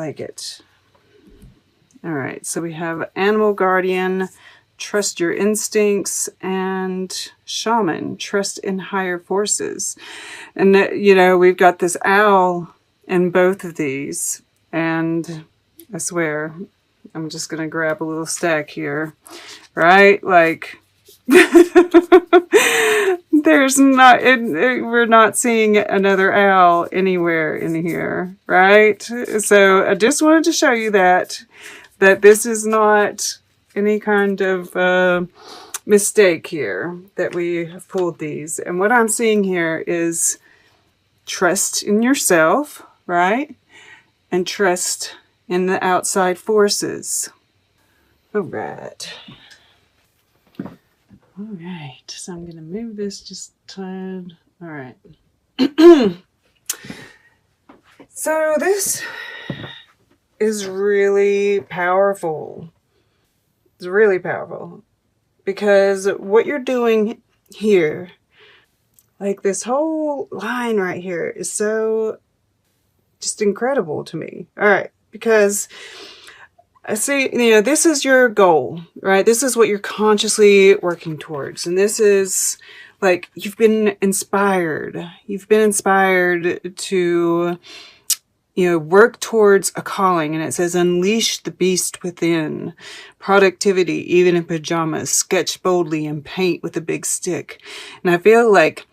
like it. All right, so we have Animal Guardian, Trust Your Instincts, and Shaman, Trust in Higher Forces. And, you know, we've got this owl in both of these. And I swear, I'm just going to grab a little stack here, right? Like, there's not, we're not seeing another owl anywhere in here, right? So I just wanted to show you that this is not any kind of mistake here, that we have pulled these. And what I'm seeing here is trust in yourself, right? And trust in the outside forces. All right. All right, so I'm going to move this just a tad. All right. So this is really powerful. It's really powerful because what you're doing here, like this whole line right here, is so just incredible to me. All right, because I see, you know, this is your goal, right? This is what you're consciously working towards. And this is like, you've been inspired. You've been inspired to, you know, work towards a calling. And it says, unleash the beast within. Productivity, even in pajamas. Sketch boldly and paint with a big stick. And I feel like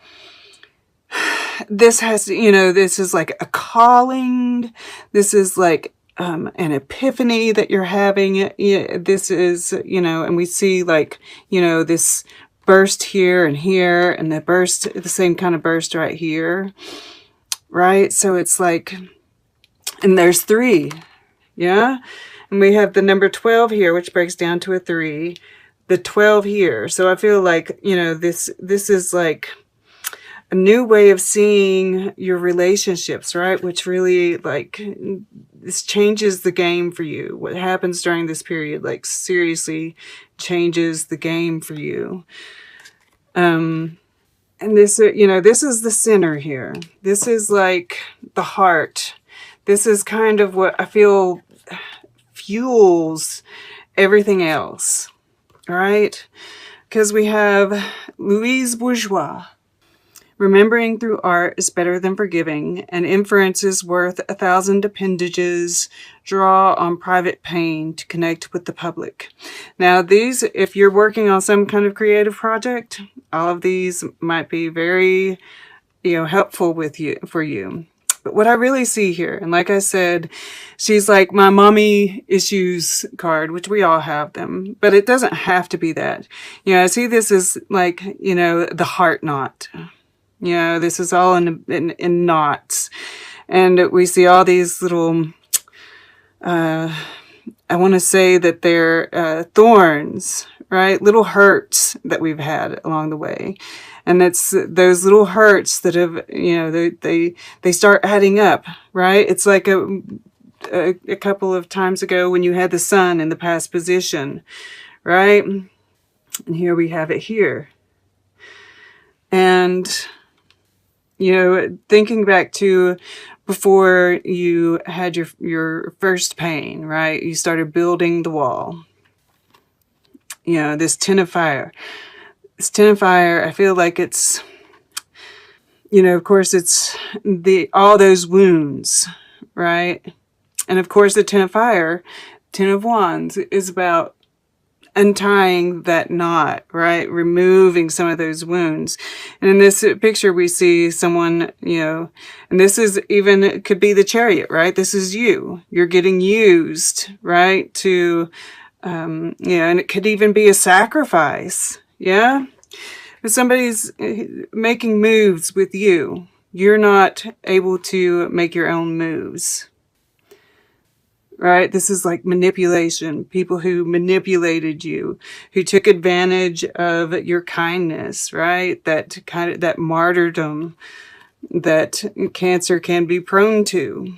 this has, you know, this is like a calling. This is like an epiphany that you're having. This is, you know, and we see like, you know, this burst here, and the burst, the same kind of burst right here, right? So it's like, and there's 3, yeah? And we have the number 12 here, which breaks down to a 3, the 12 here. So I feel like, you know, this is like a new way of seeing your relationships, right? Which really, like, this changes the game for you. What happens during this period, like, seriously changes the game for you. And this, you know, this is the center here. This is like the heart. This is kind of what I feel fuels everything else, right? Because we have Louise Bourgeois. Remembering through art is better than forgiving. An inference is worth 1,000 appendages. Draw on private pain to connect with the public. Now these, if you're working on some kind of creative project, all of these might be very, you know, helpful for you. But what I really see here, and like I said, she's like my mommy issues card, which we all have them, but it doesn't have to be that. You know, I see this as like, you know, the heart knot. You know, this is all in knots. And we see all these little, I want to say that they're thorns, right? Little hurts that we've had along the way. And it's those little hurts that have, you know, they start adding up, right? It's like a couple of times ago when you had the sun in the past position, right? And here we have it here. And, you know, thinking back to before you had your first pain, right? You started building the wall. You know, this 10 of fire. This 10 of fire, I feel like it's, you know, of course it's all those wounds, right? And of course the 10 of fire, 10 of wands is about untying that knot, right? Removing some of those wounds. And in this picture, we see someone, you know, and this is even, it could be the Chariot, right? This is you. You're getting used, right? To, yeah, and it could even be a sacrifice. Yeah. If somebody's making moves with you, you're not able to make your own moves. Right? This is like manipulation. People who manipulated you, who took advantage of your kindness, right? That martyrdom that Cancer can be prone to.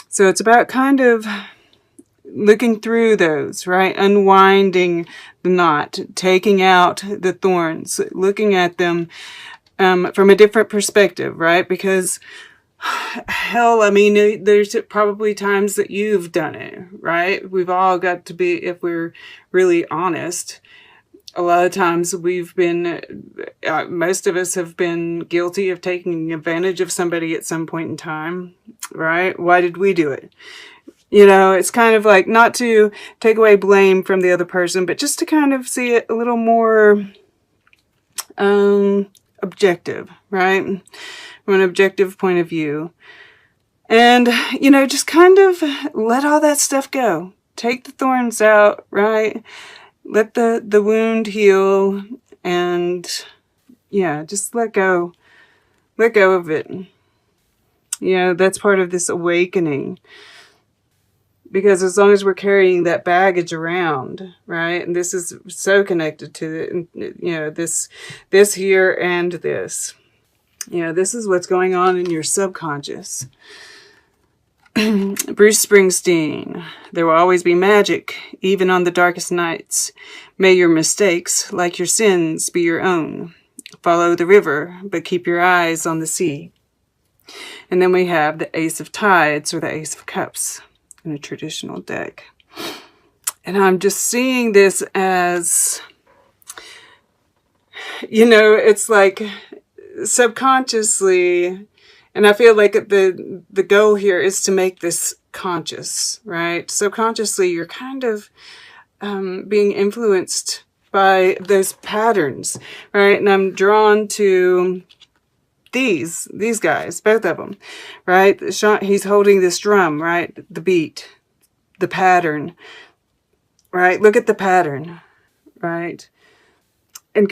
So it's about kind of looking through those, right? Unwinding the knot, taking out the thorns, looking at them from a different perspective, right? Because Hell, I mean, there's probably times that you've done it, right? We've all got to be, if we're really honest, a lot of times we've been, most of us have been guilty of taking advantage of somebody at some point in time, right? Why did we do it? You know, it's kind of like, not to take away blame from the other person, but just to kind of see it a little more objective, right? From an objective point of view. And, you know, just kind of let all that stuff go. Take the thorns out, right? Let the wound heal, and yeah, just let go. Let go of it. You know, that's part of this awakening. Because as long as we're carrying that baggage around, right? And this is so connected to it, you know, this here and this. You know, this is what's going on in your subconscious. Bruce Springsteen. There will always be magic, even on the darkest nights. May your mistakes, like your sins, be your own. Follow the river, but keep your eyes on the sea. And then we have the Ace of Tides, or the Ace of Cups, in a traditional deck. And I'm just seeing this as, you know, it's like subconsciously, and I feel like the goal here is to make this conscious, right? Subconsciously, you're kind of being influenced by those patterns, right? And I'm drawn to these guys, both of them, right? He's holding this drum, right? The beat, the pattern, right? Look at the pattern, right? And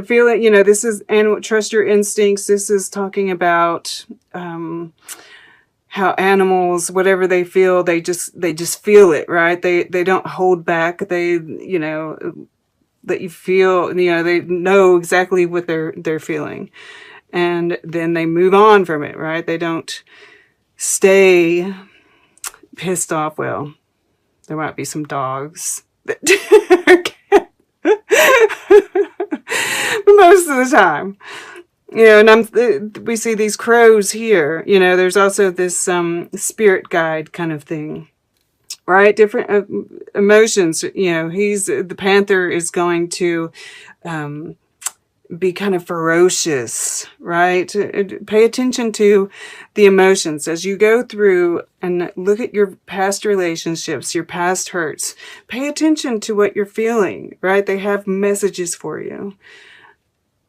feel it, you know, this is animal, trust your instincts. This is talking about how animals, whatever they feel, they just feel it, right? They don't hold back. They, you know, that you feel, you know, they know exactly what they're feeling. And then they move on from it, right? They don't stay pissed off. Well, there might be some dogs that most of the time, you know. And we see these crows here. You know, there's also this spirit guide kind of thing, right? Different emotions. You know, the panther is going to be kind of ferocious, right? Pay attention to the emotions as you go through and look at your past relationships, your past hurts. Pay attention to what you're feeling, right? They have messages for you.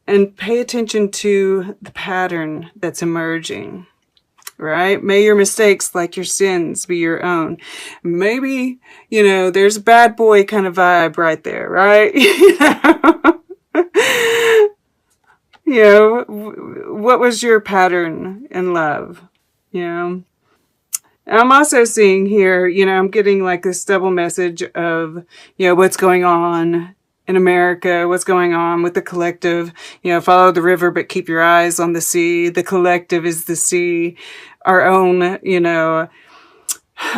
And pay attention to the pattern that's emerging, right? May your mistakes, like your sins, be your own. Maybe, you know, there's a bad boy kind of vibe right there, right? You know? You know, what was your pattern in love? You know, I'm also seeing here, you know, I'm getting like this double message of, you know, what's going on in America, what's going on with the collective. You know, follow the river, but keep your eyes on the sea. The collective is the sea. Our own, you know,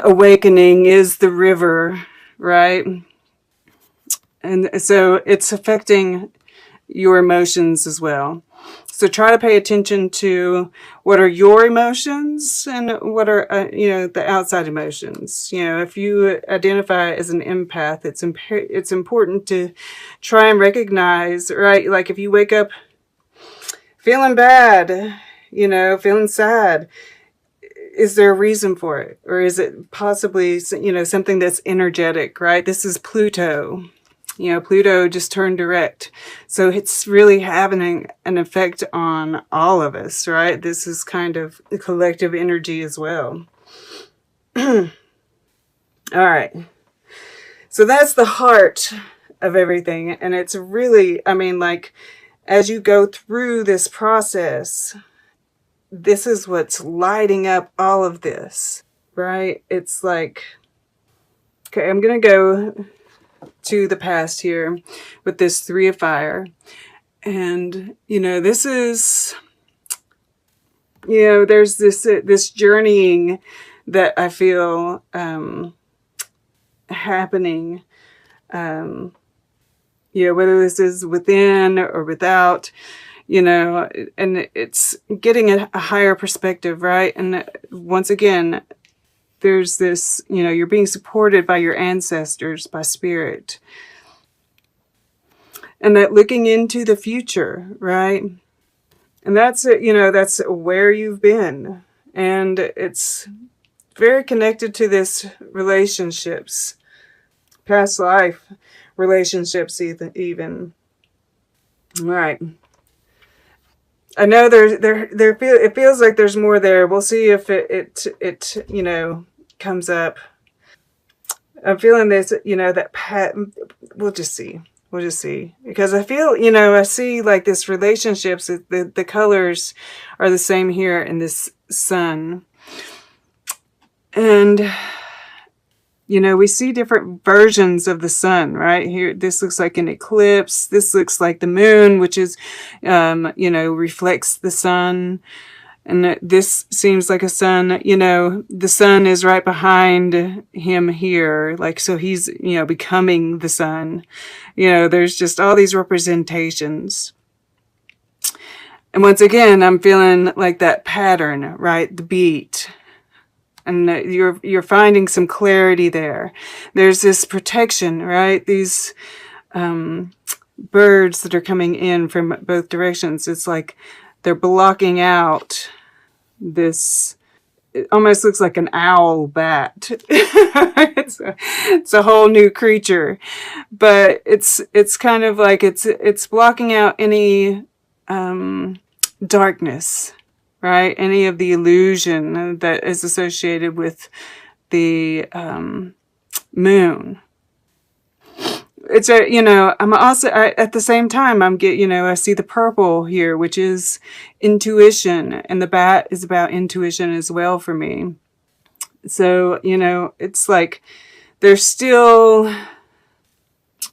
awakening is the river, right? And so it's affecting your emotions as well. So try to pay attention to what are your emotions and what are, you know, the outside emotions. You know, if you identify as an empath, it's important to try and recognize, right? Like if you wake up feeling bad, you know, feeling sad, is there a reason for it? Or is it possibly, you know, something that's energetic, right? This is Pluto. You know, Pluto just turned direct. So it's really having an effect on all of us, right? This is kind of collective energy as well. All right. So that's the heart of everything. And it's really, I mean, like, as you go through this process, this is what's lighting up all of this, right? It's like, okay, I'm going to go to the past here with this Three of Fire. And, you know, this is, you know, there's this journeying that I feel happening, you know, whether this is within or without, you know, and it's getting a higher perspective, right? And once again, there's this, you know, you're being supported by your ancestors, by spirit. And that looking into the future, right? And that's it, you know, that's where you've been. And it's very connected to this relationships, past life relationships even. Right. I know it feels like there's more there. We'll see if it you know, comes up. I'm feeling this, you know, that we'll just see. We'll just see. Because I feel, you know, I see like this relationships, the colors are the same here in this sun. And, you know, we see different versions of the sun, right? Here, this looks like an eclipse. This looks like the moon, which is, you know, reflects the sun. And this seems like a sun, you know, the sun is right behind him here. Like, so he's, you know, becoming the sun. You know, there's just all these representations. And once again, I'm feeling like that pattern, right? The beat. And you're finding some clarity there. There's this protection, right? These birds that are coming in from both directions. It's like they're blocking out this. It almost looks like an owl bat. It's a whole new creature, but it's kind of like it's blocking out any darkness, right? Any of the illusion that is associated with the moon. It's a, you know, I'm also, at the same time, you know, I see the purple here, which is intuition, and the bat is about intuition as well for me. So, you know, it's like there's still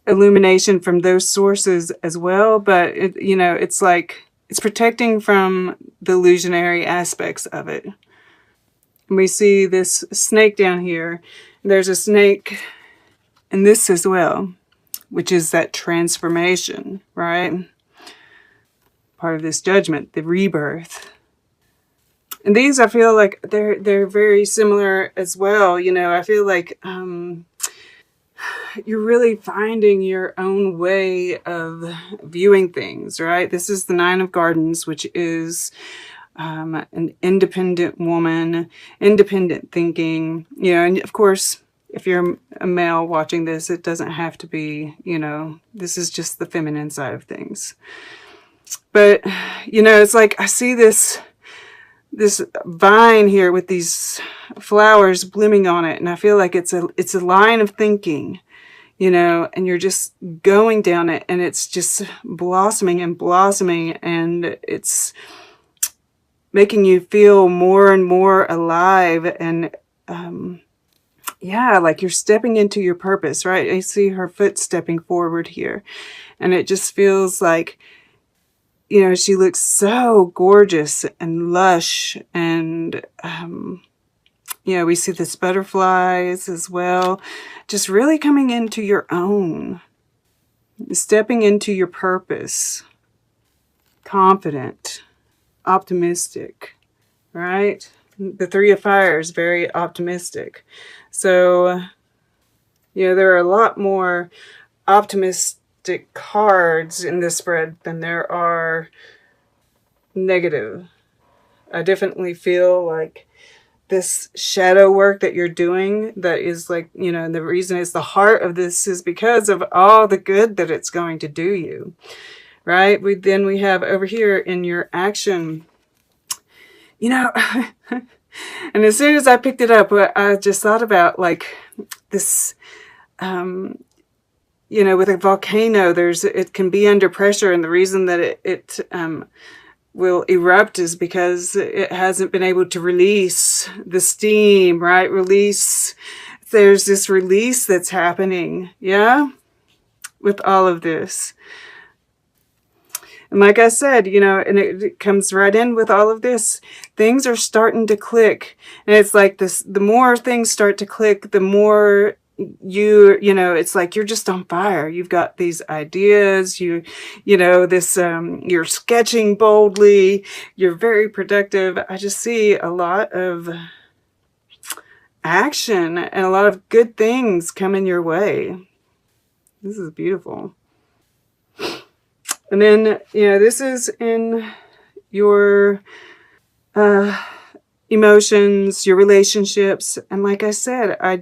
illumination from those sources as well, but it, you know, it's like it's protecting from the illusionary aspects of it. And we see this snake down here. There's a snake in this as well, which is that transformation, right? Part of this judgment, the rebirth. And these, I feel like they're very similar as well. You know, I feel like you're really finding your own way of viewing things, right? This is the Nine of Gardens, which is an independent woman, independent thinking, you know, and of course, if you're a male watching this, it doesn't have to be, you know, this is just the feminine side of things. But, you know, it's like I see this vine here with these flowers blooming on it, and I feel like it's a line of thinking, you know, and you're just going down it, and it's just blossoming and blossoming, and it's making you feel more and more alive, and yeah, like you're stepping into your purpose, right? I see her foot stepping forward here, and it just feels like, you know, she looks so gorgeous and lush, and you know, we see this butterflies as well, just really coming into your own, stepping into your purpose, confident, optimistic, right? The Three of Fire is very optimistic. So, you know, there are a lot more optimistic cards in this spread than there are negative. I definitely feel like this shadow work that you're doing, that is like, you know, and the reason is the heart of this is because of all the good that it's going to do you, right? Then we have over here in your action, you know, and as soon as I picked it up, I just thought about like this, you know, with a volcano, it can be under pressure, and the reason that it will erupt is because it hasn't been able to release the steam, right? There's this release that's happening, yeah, with all of this. And like I said, you know, and it comes right in with all of this. Things are starting to click. And it's like this, the more things start to click, the more, you know, it's like you're just on fire. You've got these ideas, you know, this, you're sketching boldly, you're very productive. I just see a lot of action and a lot of good things coming your way. This is beautiful. And then, you know, this is in your emotions, your relationships. And like I said, I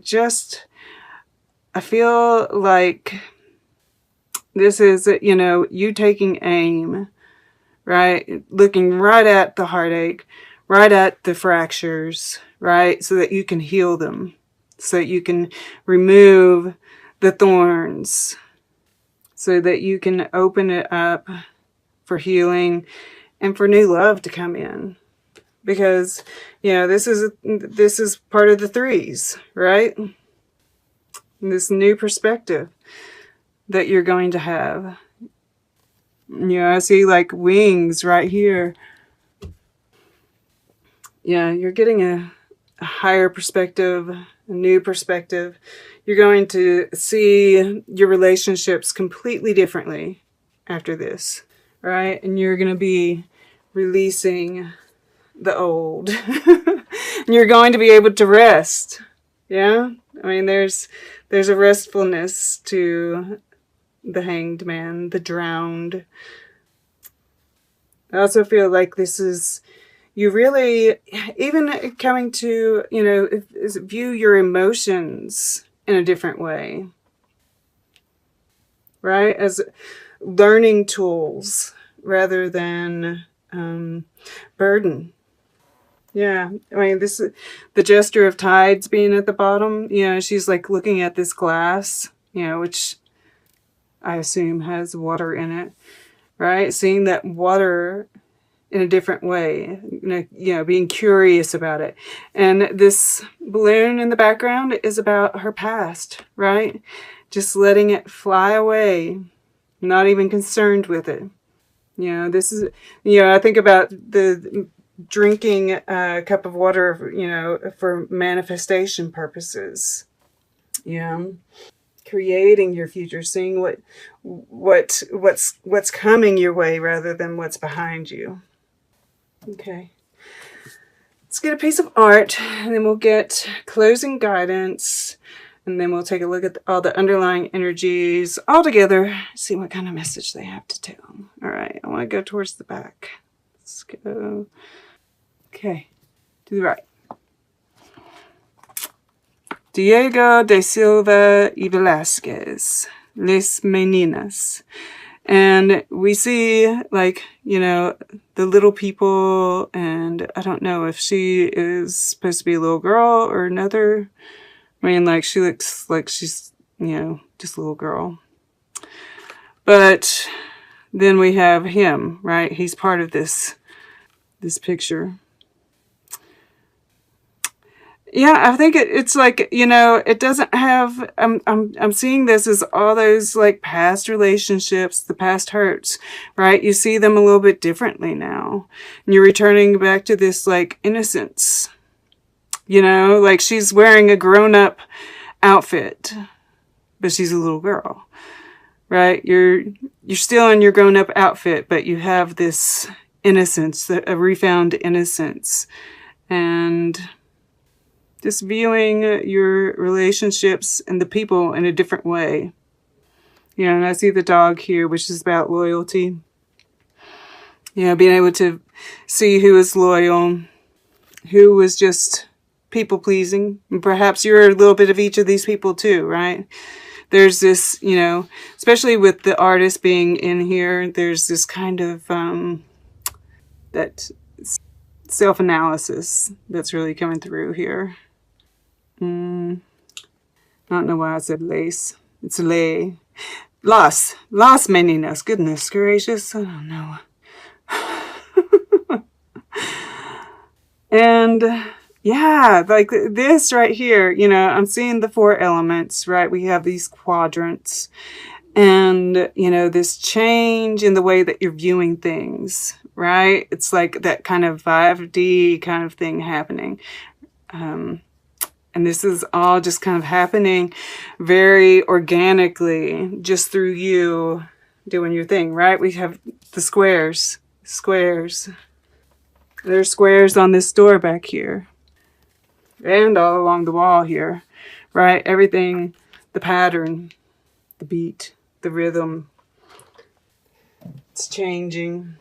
feel like this is, you know, you taking aim, right? Looking right at the heartache, right at the fractures, right? So that you can heal them, so that you can remove the thorns, so that you can open it up for healing and for new love to come in. Because, you know, this is part of the threes, right? This new perspective that you're going to have. You know, I see like wings right here. Yeah, you're getting a higher perspective, a new perspective. You're going to see your relationships completely differently after this, right? And you're going to be releasing the old. You're going to be able to rest. Yeah? I mean, there's a restfulness to the hanged man, the drowned. I also feel like this is, you really, even coming to, you know, view your emotions in a different way, right? As learning tools rather than burden. Yeah, I mean, this is the gesture of tides being at the bottom. You know, she's like looking at this glass, you know, which I assume has water in it, right? Seeing that water in a different way, you know, being curious about it. And this balloon in the background is about her past, right? Just letting it fly away, not even concerned with it. You know, this is, you know, I think about the drinking a cup of water, you know, for manifestation purposes. You know, creating your future, seeing what's coming your way rather than what's behind you. Okay. Let's get a piece of art, and then we'll get closing guidance, and then we'll take a look at all the underlying energies all together, see what kind of message they have to tell. All right, I want to go towards the back. Let's go. Okay, to the right. Diego de Silva y Velasquez, Les Meninas. And we see, like, you know, the little people, and I don't know if she is supposed to be a little girl or another. I mean, like, she looks like she's, you know, just a little girl. But then we have him, right? He's part of this picture. Yeah, I think it's like, you know, it doesn't have, I'm seeing this as all those like past relationships, the past hurts, right? You see them a little bit differently now. And you're returning back to this like innocence, you know, like she's wearing a grown-up outfit, but she's a little girl, right? You're still in your grown-up outfit, but you have this innocence, a refound innocence. And just viewing your relationships and the people in a different way. You know, and I see the dog here, which is about loyalty. You know, being able to see who is loyal, who was just people-pleasing. And perhaps you're a little bit of each of these people too, right? There's this, you know, especially with the artist being in here, there's this kind of, that self-analysis that's really coming through here. I don't know why I said lace. It's lay. Las meninas. Goodness gracious. I don't know. And yeah, like this right here, you know, I'm seeing the 4 elements, right? We have these quadrants. And, you know, this change in the way that you're viewing things, right? It's like that kind of 5D kind of thing happening. And this is all just kind of happening very organically, just through you doing your thing, right? We have the squares. Squares. There's squares on this door back here. And all along the wall here, right? Everything, the pattern, the beat, the rhythm. It's changing.